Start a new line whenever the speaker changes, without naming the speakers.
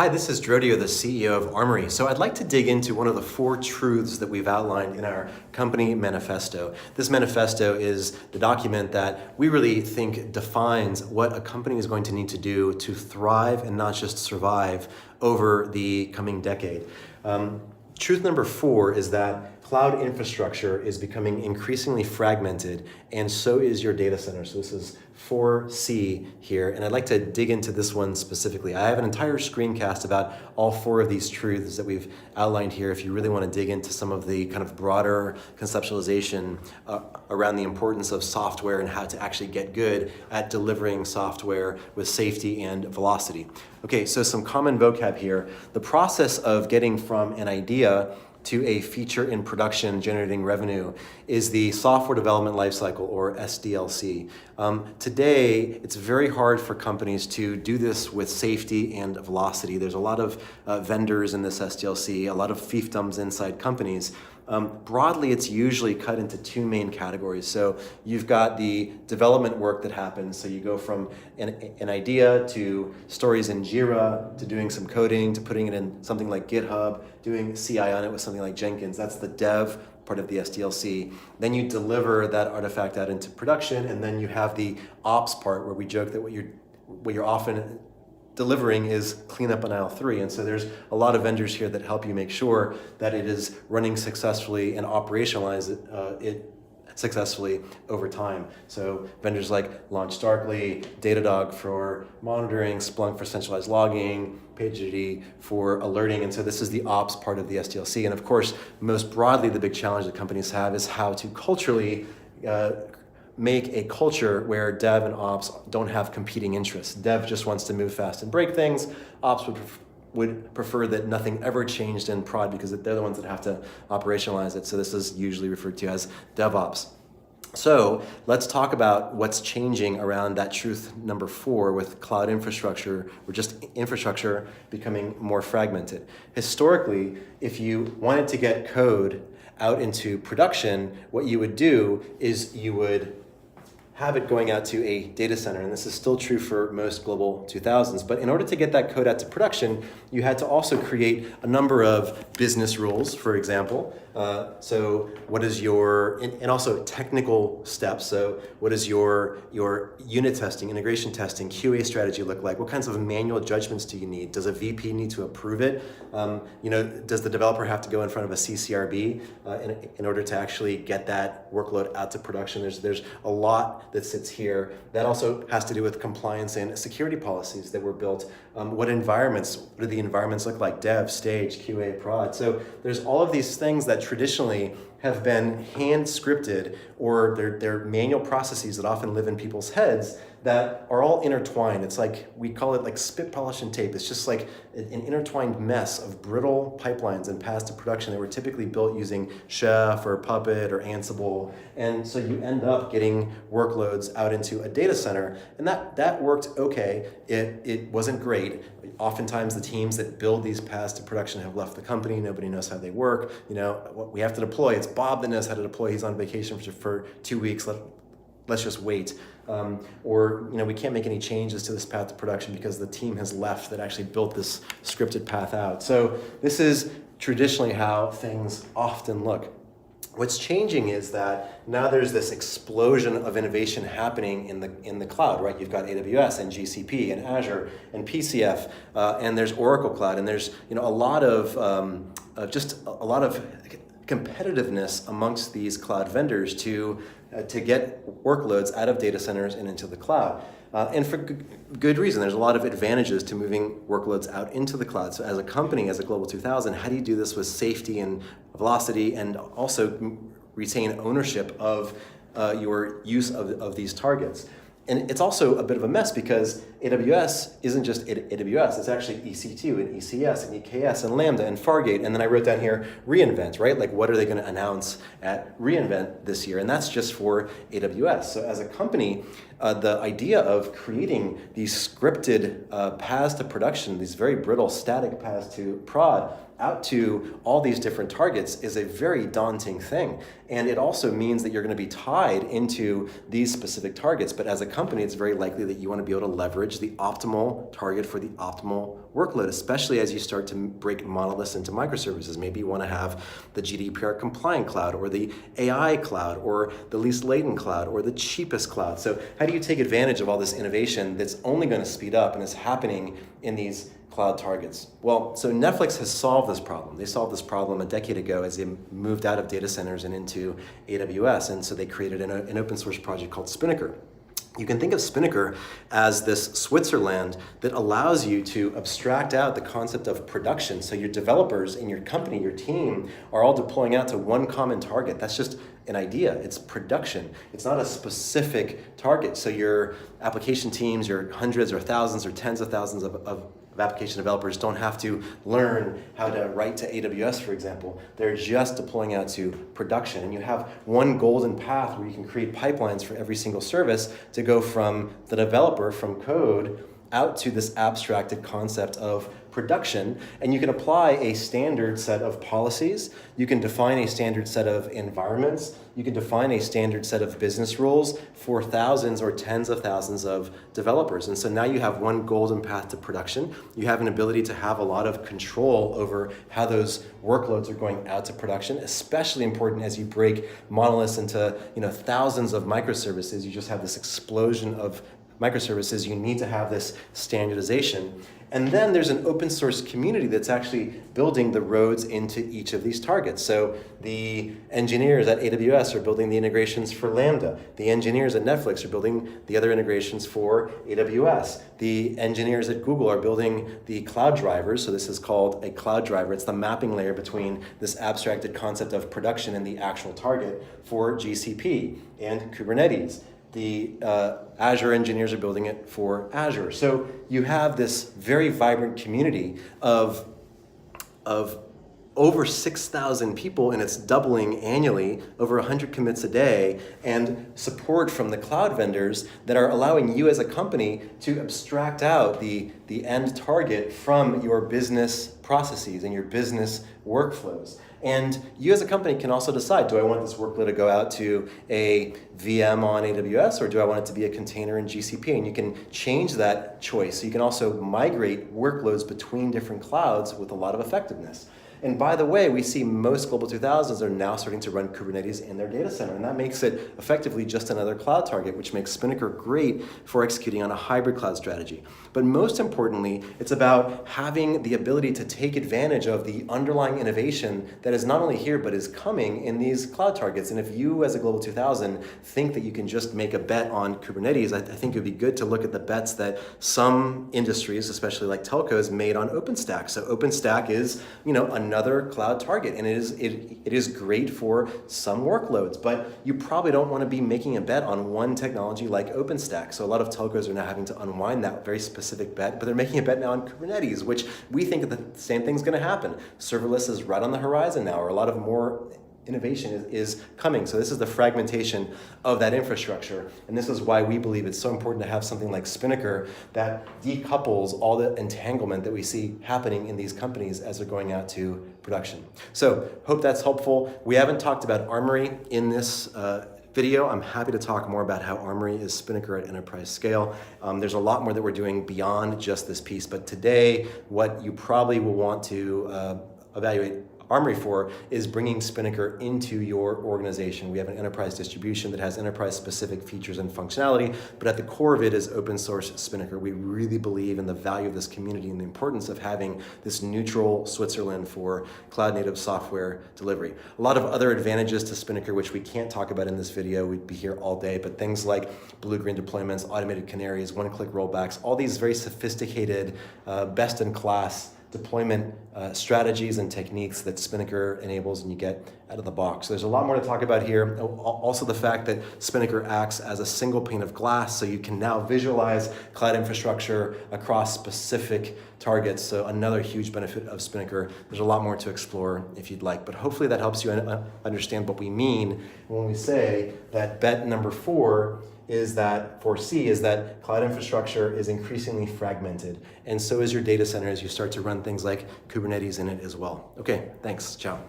Hi, this is DROdio, the CEO of Armory. So I'd like to dig into one of the 4 truths that we've outlined in our company manifesto. This manifesto is the document that we really think defines what a company is going to need to do to thrive and not just survive over the coming decade. Truth number 4 is that cloud infrastructure is becoming increasingly fragmented, and so is your data center. So this is 4C here, and I'd like to dig into this one specifically. I have an entire screencast about all 4 of these truths that we've outlined here if you really want to dig into some of the kind of broader conceptualization around the importance of software and how to actually get good at delivering software with safety and velocity. Okay, so some common vocab here. The process of getting from an idea to a feature in production generating revenue is the software development lifecycle, or SDLC. Today, it's very hard for companies to do this with safety and velocity. There's a lot of vendors in this SDLC, a lot of fiefdoms inside companies. Broadly, it's usually cut into 2 main categories. So you've got the development work that happens. So you go from an idea to stories in Jira, to doing some coding, to putting it in something like GitHub, doing CI on it with something like Jenkins. That's the dev part of the SDLC. Then you deliver that artifact out into production, and then you have the ops part where we joke that what you're often delivering is cleanup on aisle 3. And so there's a lot of vendors here that help you make sure that it is running successfully and operationalize it successfully over time. So vendors like LaunchDarkly, Datadog for monitoring, Splunk for centralized logging, PagerDuty for alerting. And so this is the ops part of the SDLC. And of course, most broadly, the big challenge that companies have is how to culturally make a culture where dev and ops don't have competing interests. Dev just wants to move fast and break things. Ops would prefer that nothing ever changed in prod because they're the ones that have to operationalize it. So this is usually referred to as DevOps. So let's talk about what's changing around that truth number 4 with cloud infrastructure, or just infrastructure becoming more fragmented. Historically, if you wanted to get code out into production, what you would do is you would have it going out to a data center, and this is still true for most global 2000s. But in order to get that code out to production, you had to also create a number of business rules, for example. So what is your, and also technical steps. So what is your unit testing, integration testing, QA strategy look like? What kinds of manual judgments do you need? Does a VP need to approve it? Does the developer have to go in front of a CCRB in order to actually get that workload out to production? There's a lot that sits here. That also has to do with compliance and security policies that were built. What do the environments look like? Dev, stage, QA, prod. So there's all of these things that traditionally have been hand scripted, or they're manual processes that often live in people's heads that are all intertwined. It's like, we call it like spit, polish, and tape. It's just like an intertwined mess of brittle pipelines and paths to production that were typically built using Chef or Puppet or Ansible. And so you end up getting workloads out into a data center, and that worked okay. It wasn't great. Oftentimes the teams that build these paths to production have left the company. Nobody knows how they work. What we have to deploy, it's Bob that knows how to deploy. He's on vacation for 2 weeks. Let's just wait. We can't make any changes to this path to production because the team has left that actually built this scripted path out. So this is traditionally how things often look. What's changing is that now there's this explosion of innovation happening in the cloud, right? You've got AWS and GCP and Azure and PCF, and there's Oracle Cloud, and there's a lot of competitiveness amongst these cloud vendors to get workloads out of data centers and into the cloud. And for good reason. There's a lot of advantages to moving workloads out into the cloud. So as a company, as a Global 2000, how do you do this with safety and velocity, and also retain ownership of your use of these targets? And it's also a bit of a mess because AWS isn't just AWS, it's actually EC2 and ECS and EKS and Lambda and Fargate. And then I wrote down here reInvent, right? Like, what are they going to announce at reInvent this year? And that's just for AWS. So as a company, the idea of creating these scripted paths to production, these very brittle static paths to prod, out to all these different targets is a very daunting thing. And it also means that you're going to be tied into these specific targets. But as a company, it's very likely that you want to be able to leverage storage the optimal target for the optimal workload, especially as you start to break monoliths into microservices. Maybe you want to have the GDPR compliant cloud, or the AI cloud, or the least latent cloud, or the cheapest cloud. So how do you take advantage of all this innovation that's only going to speed up and is happening in these cloud targets? Well, so Netflix has solved this problem. They solved this problem a decade ago as they moved out of data centers and into AWS. And so they created an open source project called Spinnaker. You can think of Spinnaker as this Switzerland that allows you to abstract out the concept of production. So your developers in your company, your team, are all deploying out to one common target. That's just an idea. It's production. It's not a specific target. So your application teams, your hundreds or thousands or tens of thousands of application developers don't have to learn how to write to AWS, for example. They're just deploying out to production. And you have one golden path where you can create pipelines for every single service to go from the developer, from code, out to this abstracted concept of production. And you can apply a standard set of policies. You can define a standard set of environments. You can define a standard set of business rules for thousands or tens of thousands of developers. And so now you have one golden path to production. You have an ability to have a lot of control over how those workloads are going out to production, especially important as you break monoliths into thousands of microservices. You just have this explosion of microservices. You need to have this standardization. And then there's an open source community that's actually building the roads into each of these targets. So the engineers at AWS are building the integrations for Lambda. The engineers at Netflix are building the other integrations for AWS. The engineers at Google are building the cloud drivers. So this is called a cloud driver. It's the mapping layer between this abstracted concept of production and the actual target for GCP and Kubernetes. The Azure engineers are building it for Azure. So you have this very vibrant community of over 6,000 people, and it's doubling annually, over 100 commits a day, and support from the cloud vendors that are allowing you as a company to abstract out the end target from your business processes and your business workflows. And you as a company can also decide, do I want this workload to go out to a VM on AWS, or do I want it to be a container in GCP? And you can change that choice. So you can also migrate workloads between different clouds with a lot of effectiveness. And by the way, we see most Global 2000s are now starting to run Kubernetes in their data center, and that makes it effectively just another cloud target, which makes Spinnaker great for executing on a hybrid cloud strategy. But most importantly, it's about having the ability to take advantage of the underlying innovation that is not only here, but is coming in these cloud targets. And if you as a Global 2000 think that you can just make a bet on Kubernetes, I think it would be good to look at the bets that some industries, especially like telcos, made on OpenStack. So OpenStack is, another cloud target, and it is great for some workloads, but you probably don't want to be making a bet on one technology like OpenStack. So a lot of telcos are now having to unwind that very specific bet, but they're making a bet now on Kubernetes, which we think that the same thing's going to happen. Serverless is right on the horizon now, or a lot of more innovation is coming. So this is the fragmentation of that infrastructure. And this is why we believe it's so important to have something like Spinnaker that decouples all the entanglement that we see happening in these companies as they're going out to production. So hope that's helpful. We haven't talked about Armory in this video. I'm happy to talk more about how Armory is Spinnaker at enterprise scale. There's a lot more that we're doing beyond just this piece, but today what you probably will want to evaluate Armory for is bringing Spinnaker into your organization. We have an enterprise distribution that has enterprise-specific features and functionality, but at the core of it is open source Spinnaker. We really believe in the value of this community and the importance of having this neutral Switzerland for cloud-native software delivery. A lot of other advantages to Spinnaker, which we can't talk about in this video, we'd be here all day, but things like blue-green deployments, automated canaries, one-click rollbacks, all these very sophisticated, best-in-class deployment strategies and techniques that Spinnaker enables and you get out of the box. So there's a lot more to talk about here. Also the fact that Spinnaker acts as a single pane of glass, so you can now visualize cloud infrastructure across specific targets. So another huge benefit of Spinnaker. There's a lot more to explore if you'd like, but hopefully that helps you understand what we mean when we say that bet number 4 is that, for C, is that cloud infrastructure is increasingly fragmented. And so is your data center as you start to run things like Kubernetes in it as well. Okay, thanks, ciao.